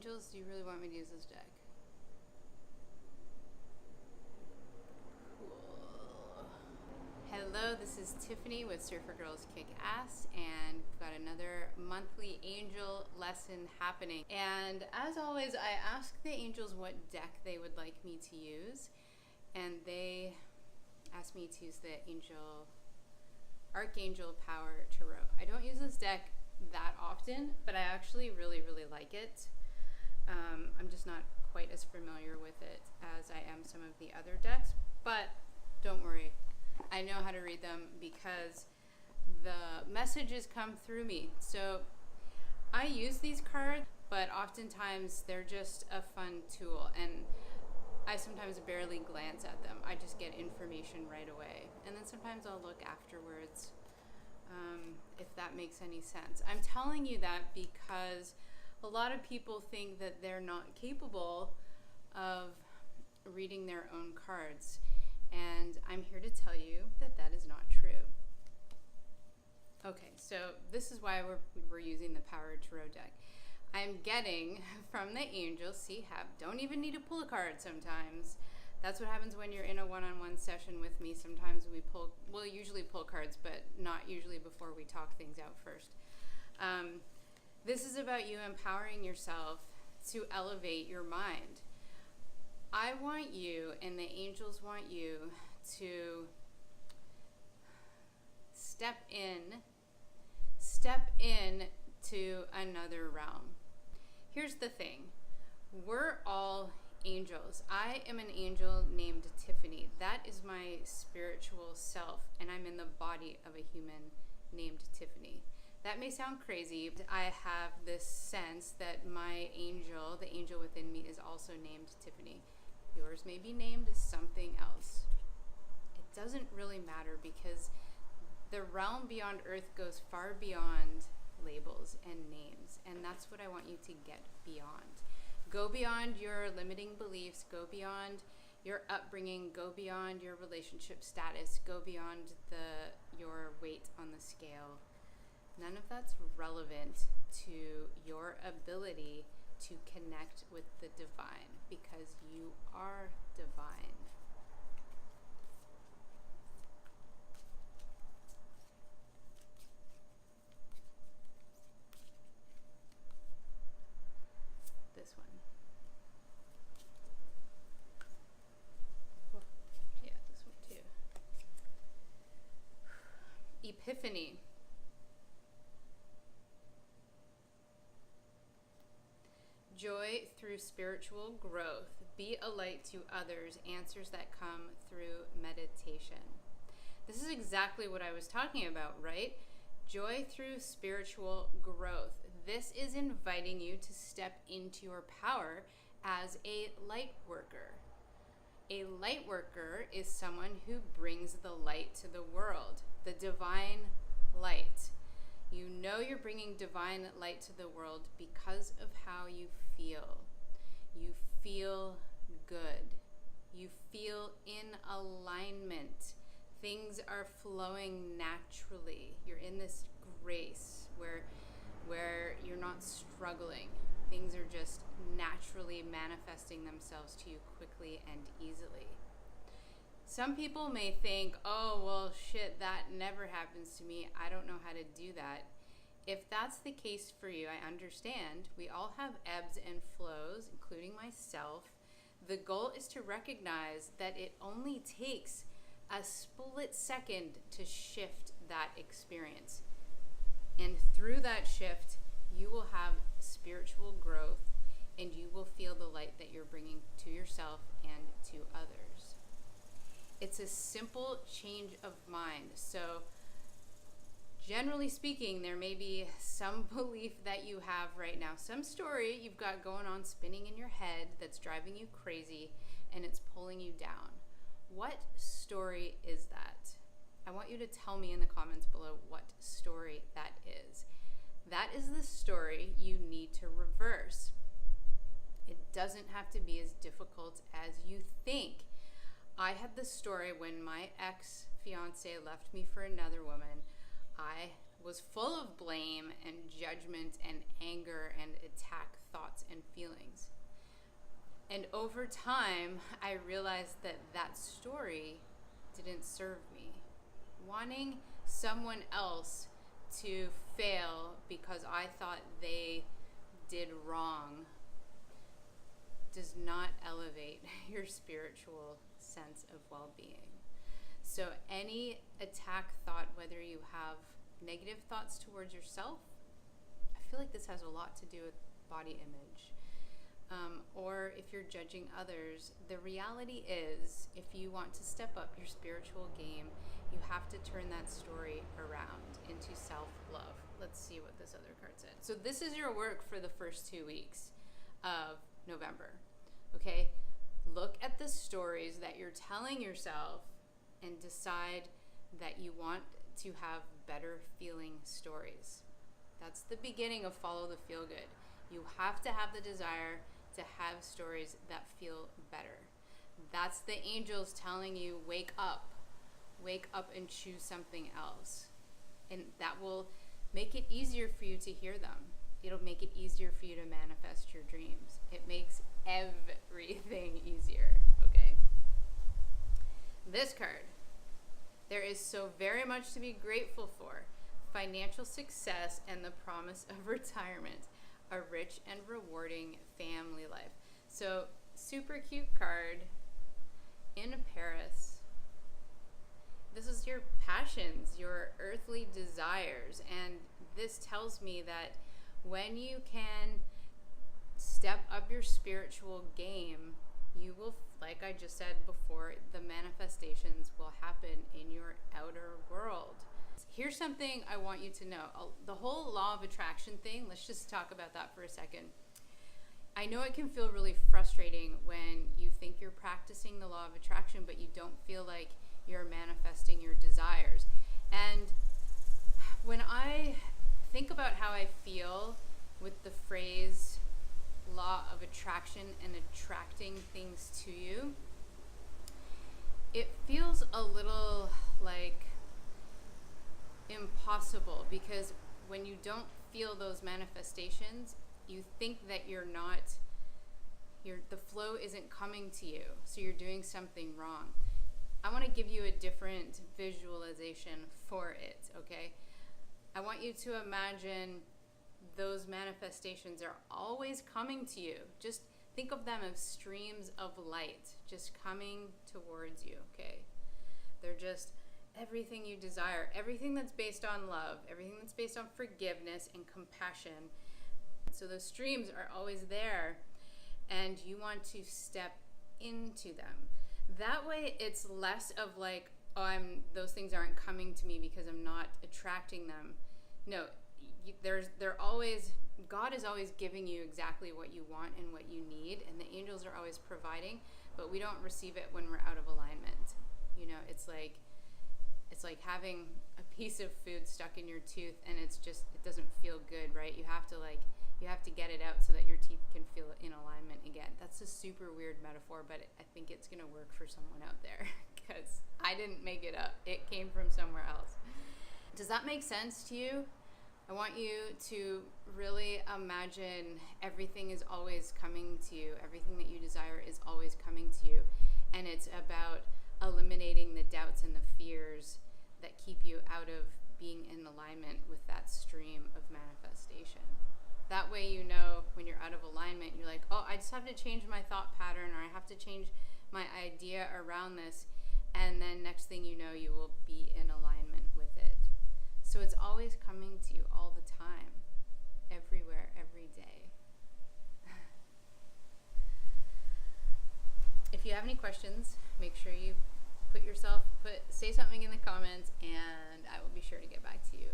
Angels, do you really want me to use this deck? Cool. Hello, this is Tiffany with Surfer Girls Kick Ass, and we've got another monthly angel lesson happening. And as always, I ask the angels what deck they would like me to use, and they asked me to use the Archangel Power Tarot. I don't use this deck that often, but I actually really like it. I'm just not quite as familiar with it as I am some of the other decks, but don't worry, I know how to read them because the messages come through me. So I use these cards, but oftentimes they're just a fun tool, and I sometimes barely glance at them. I just get information right away, and then sometimes I'll look afterwards, if that makes any sense. I'm telling you that because a lot of people think that they're not capable of reading their own cards, and I'm here to tell you that that is not true. Okay, so this is why we're using the Power Tarot deck. I'm getting from the angels, see, don't even need to pull a card sometimes. That's what happens when you're in a one-on-one session with me. Sometimes we'll usually pull cards, but not usually before we talk things out first. This is about you empowering yourself to elevate your mind. I want you, and the angels want you, to step in to another realm. Here's the thing. We're all angels. I am an angel named Tiffany. That is my spiritual self, and I'm in the body of a human named Tiffany. That may sound crazy, but I have this sense that my angel, the angel within me, is also named Tiffany. Yours may be named something else. It doesn't really matter, because the realm beyond Earth goes far beyond labels and names, and that's what I want you to get beyond. Go beyond your limiting beliefs, go beyond your upbringing, go beyond your relationship status, go beyond your weight on the scale. None of that's relevant to your ability to connect with the divine, because you are divine. This one. Oh, yeah, this one too. Epiphany. Joy through spiritual growth. Be a light to others. Answers that come through meditation. This is exactly what I was talking about, right? Joy through spiritual growth. This is inviting you to step into your power as a light worker. A light worker is someone who brings the light to the world, the divine light. You know you're bringing divine light to the world because of how you feel. You feel good. You feel in alignment. Things are flowing naturally. You're in this grace where you're not struggling. Things are just naturally manifesting themselves to you quickly and easily. Some people may think, oh, well, shit, that never happens to me. I don't know how to do that. If that's the case for you, I understand. We all have ebbs and flows, including myself. The goal is to recognize that it only takes a split second to shift that experience. And through that shift, you will have spiritual growth, and you will feel the light that you're bringing to yourself and to others. It's a simple change of mind. So generally speaking, there may be some belief that you have right now, some story you've got going on spinning in your head that's driving you crazy and it's pulling you down. What story is that? I want you to tell me in the comments below what story that is. That is the story you need to reverse. It doesn't have to be as difficult as you think. I had this story when my ex-fiance left me for another woman. I was full of blame and judgment and anger and attack thoughts and feelings. And over time, I realized that that story didn't serve me. Wanting someone else to fail because I thought they did wrong does not elevate your spiritual sense of well-being. So any attack thought, whether you have negative thoughts towards yourself, I feel like this has a lot to do with body image. Or if you're judging others, the reality is, if you want to step up your spiritual game, you have to turn that story around into self-love. Let's see what this other card said. So this is your work for the first 2 weeks of November, okay? Look at the stories that you're telling yourself and decide that you want to have better feeling stories. That's the beginning of Follow the Feel Good. You have to have the desire to have stories that feel better. That's the angels telling you, wake up and choose something else. And that will make it easier for you to hear them. It'll make it easier for you to manifest your dreams. It makes everything easier, okay? This card. There is so very much to be grateful for. Financial success and the promise of retirement. A rich and rewarding family life. So, super cute card in Paris. This is your passions, your earthly desires. And this tells me that when you can step up your spiritual game, you will, like I just said before, the manifestations will happen in your outer world. Here's something I want you to know. The whole law of attraction thing, let's just talk about that for a second. I know it can feel really frustrating when you think you're practicing the law of attraction, but you don't feel like you're manifesting your desires. And when I think about how I feel with the phrase law of attraction and attracting things to you, it feels a little like impossible, because when you don't feel those manifestations, you think that the flow isn't coming to you, so you're doing something wrong. I want to give you a different visualization for it, okay? I want you to imagine those manifestations are always coming to you. Just think of them as streams of light just coming towards you, okay? They're just everything you desire, everything that's based on love, everything that's based on forgiveness and compassion. So those streams are always there, and you want to step into them. That way it's less of like, oh, those things aren't coming to me because I'm not attracting them. No, God is always giving you exactly what you want and what you need, and the angels are always providing, but we don't receive it when we're out of alignment. You know, it's like having a piece of food stuck in your tooth, and it doesn't feel good, right? You have to get it out so that your teeth can feel in alignment again. That's a super weird metaphor, but I think it's gonna work for someone out there, because I didn't make it up. It came from somewhere else. Does that make sense to you? I want you to really imagine everything is always coming to you. Everything that you desire is always coming to you. And it's about eliminating the doubts and the fears that keep you out of being in alignment with that stream of manifestation. That way, you know, when you're out of alignment, you're like, oh, I just have to change my thought pattern, or I have to change my idea around this. And then next thing you know, you will be in alignment with it. So it's always coming to you all the time, everywhere, every day. If you have any questions, make sure you say something in the comments, and I will be sure to get back to you.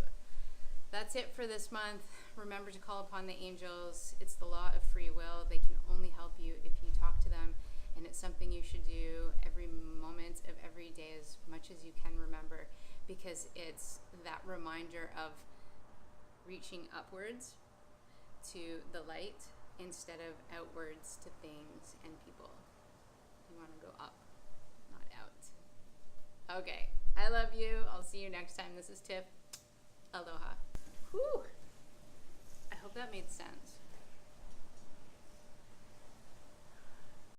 That's it for this month. Remember to call upon the angels. It's the law of free will. They can only help you if you talk to them, and it's something you should do every moment of every day as much as you can remember, because it's that reminder of reaching upwards to the light instead of outwards to things and people. You want to go up, not out. Okay, I love you. I'll see you next time. This is Tiff. Aloha. Whew. that made sense.